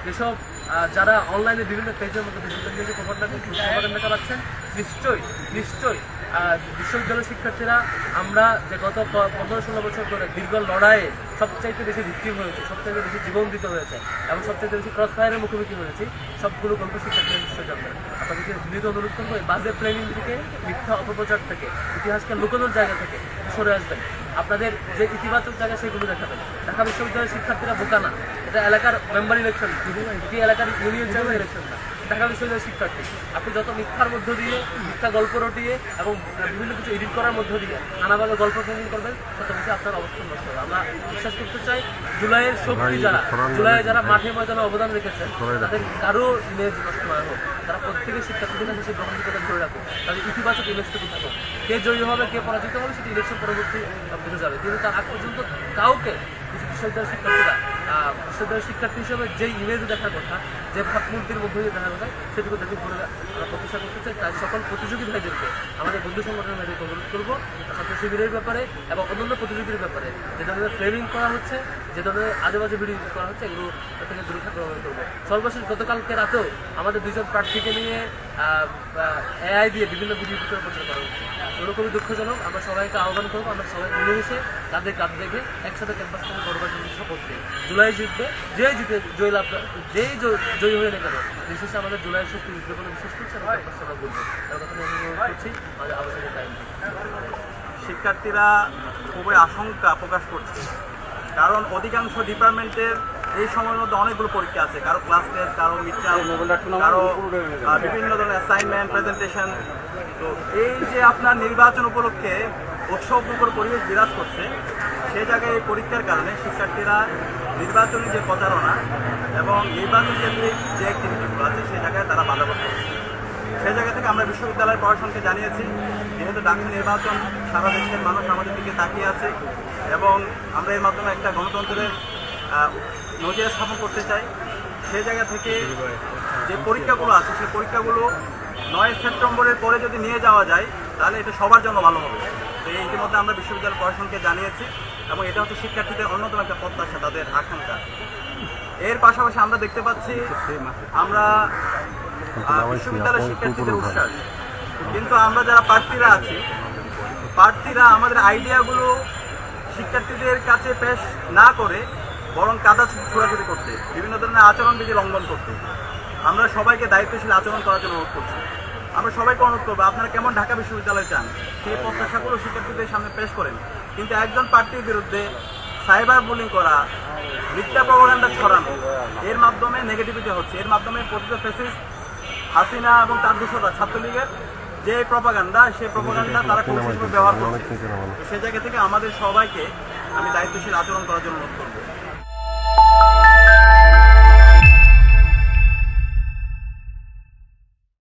যেসব যারা অনলাইনে বিভিন্ন পেজের মধ্যে বিভিন্ন প্রপাগান্ডা চালাচ্ছেন, নিশ্চয়ই বিশ্ববিদ্যালয়ের শিক্ষার্থীরা আমরা যে গত 15-16 বছর ধরে দীর্ঘ লড়াইয়ে সবচাইতে বেশি ভিক্টিম হয়েছে, সবচাইতে বেশি জীবন দিতে হয়েছে এবং সবচাইতে বেশি ক্রস ফায়ারের মুখোমুখি হয়েছি, সবগুলো গল্প শিক্ষার্থীরা নিশ্চয় জানবেন। আপনাদেরকে বিনীত অনুরোধ করবো এই বাজে প্ল্যানিং থেকে, মিথ্যা অপপ্রচার থেকে, ইতিহাসকে লুকানোর জায়গা থেকে সরে আসবেন। আপনাদের যে ইতিবাচক জায়গা সেগুলো দেখাবেন। ঢাকা বিশ্ববিদ্যালয়ের শিক্ষার্থীরা বোকা না, এটা এলাকার মেম্বার ইলেকশন, এটি এলাকার ইউনিয়ন চেয়ারম্যান ইলেকশন না। ঢাকা বিশ্ববিদ্যালয়ের শিক্ষার্থী আপনি যত মিথ্যার মধ্য দিয়ে, মিথ্যা গল্প রটিয়ে এবং বিভিন্ন কিছু এডিট করার মধ্য দিয়ে নানাভাবে গল্প ট্রেনিং করবেন, তত বেশি আপনার অবস্থান নষ্ট হবে। আমরা বিশ্বাস করতে চাই জুলাইয়ের শক্তি জুলাইয়ে যারা মাঠে ময়দানে অবদান রেখেছেন তাদের কারো ইমেজ নষ্ট না হোক, তারা প্রত্যেকের শিক্ষার্থীদের কাছে সেই গ্রহণযোগ্যতা ধরে রাখুন, তাদের ইতিবাচক ইমেজটুকু থাকুক। কে জয়ী হবে কে পরাজিত হবে সেটি ইলেকশন পরবর্তী বুঝে যাবে, কিন্তু তার আগ পর্যন্ত কাউকে বিশ্ববিদ্যালয়ের শিক্ষার্থী হিসেবে যেই ইমেজ দেখার কথা, যে ভাবমূর্তির মধ্যে দিয়ে দেখার কথা, সেটুকু দেখে পরে আমরা প্রত্যাশা করতে চাই। তাই সকল প্রতিযোগী ভাইদেরকে, আমাদের বন্ধু সংগঠনের ভাইদেরকে অনুরোধ করবো ছাত্র শিবিরের ব্যাপারে এবং অন্যান্য প্রতিযোগীর ব্যাপারে যে ধরনের ফ্রেমিং করা হচ্ছে, যে ধরনের আজেবাজে ভিডিও করা হচ্ছে, এগুলো থেকে দূরে থাকতে অনুরোধ করবো। সর্বশেষ গতকালকে রাতেও আমাদের 2জন প্রার্থীকে নিয়ে এআই দিয়ে বিভিন্ন ভিডিও প্রচার করা হচ্ছে, এগুলো খুবই দুঃখজনক। আমরা সবাইকে আহ্বান করবো, আমরা সবাই মিলেমিশে কাঁধে কাঁধ দেখে একসাথে ক্যাম্পাস থেকে বড়বার জন্য শপথ নিই। জুলাই জিতবে, যেই জয়ী হয়ে না কেন, বিশেষ আমাদের জুলাইয়ের শক্তি জিতবে বলে বিশ্বাস করছি এবং ক্যাম্পাসটা আমরা বলবো। তার কথা আমি অনুরোধ করছি আমাদের আলোচনার টাইম। শিক্ষার্থীরা খুবই আশঙ্কা প্রকাশ করছে, কারণ অধিকাংশ ডিপার্টমেন্টের এই সময়ের মধ্যে অনেকগুলো পরীক্ষা আছে, কারো ক্লাস টেস্ট, কারো মিডটার্ম, কারো বিভিন্ন ধরনের অ্যাসাইনমেন্ট, প্রেজেন্টেশন। তো এই যে আপনার নির্বাচন উপলক্ষে উৎসবমুখর পরিবেশ বিরাজ করছে, সেই জায়গায় এই পরীক্ষার কারণে শিক্ষার্থীরা নির্বাচনী যে প্রচারণা এবং নির্বাচন কেন্দ্রিক যে অ্যাক্টিভিটিগুলো আছে সেই জায়গায় তারা বাধাগ্রস্ত হচ্ছে। সেই জায়গা থেকে আমরা বিশ্ববিদ্যালয়ের প্রশাসনকে জানিয়েছি, যেহেতু ডাকসু নির্বাচন সারা দেশের মানুষ আমাদের দিকে তাকিয়ে আছে এবং আমরা এর মাধ্যমে একটা গণতন্ত্রের নজির স্থাপন করতে চাই, সেই জায়গা থেকে যে পরীক্ষাগুলো আছে সেই পরীক্ষাগুলো 9 সেপ্টেম্বরের পরে যদি নিয়ে যাওয়া যায় তাহলে এটা সবার জন্য ভালো হবে। তো ইতিমধ্যে আমরা বিশ্ববিদ্যালয় প্রশাসনকে জানিয়েছি এবং এটা হচ্ছে শিক্ষার্থীদের অন্যতম একটা প্রত্যাশা, তাদের আকাঙ্ক্ষা। এর পাশাপাশি আমরা দেখতে পাচ্ছি আমরা বিশ্ববিদ্যালয়ের শিক্ষার্থীদের উৎসাহ, কিন্তু আমরা যারা প্রার্থীরা আমাদের আইডিয়াগুলো শিক্ষার্থীদের কাছে পেশ না করে বরং কাদা ছোড়াছুড়ি করতে, বিভিন্ন ধরনের আচরণবিধি লঙ্ঘন করতে, আমরা সবাইকে দায়িত্বশীল আচরণ করার জন্য অনুরোধ করছি। আমরা সবাইকে অনুরোধ করবো আপনারা কেমন ঢাকা বিশ্ববিদ্যালয় চান সেই প্রত্যাশাগুলো শিক্ষার্থীদের সামনে পেশ করেন, কিন্তু একজন প্রার্থীর বিরুদ্ধে সাইবার বুলিং করা, মিথ্যা প্রপাগান্ডা ছড়ানো, এর মাধ্যমে নেগেটিভিটি হচ্ছে, এর মাধ্যমে প্রতিটা ফ্যাসিস্ট হাসিনা এবং তার দূষতা ছাত্রলীগের যে প্রপাগান্ডা, সেই প্রপাগান্ডা তারা কৌশল ব্যবহার করছে। সে জায়গা থেকে আমাদের সবাইকে আমি দায়িত্বশীল আচরণ করার জন্য অনুরোধ করবো।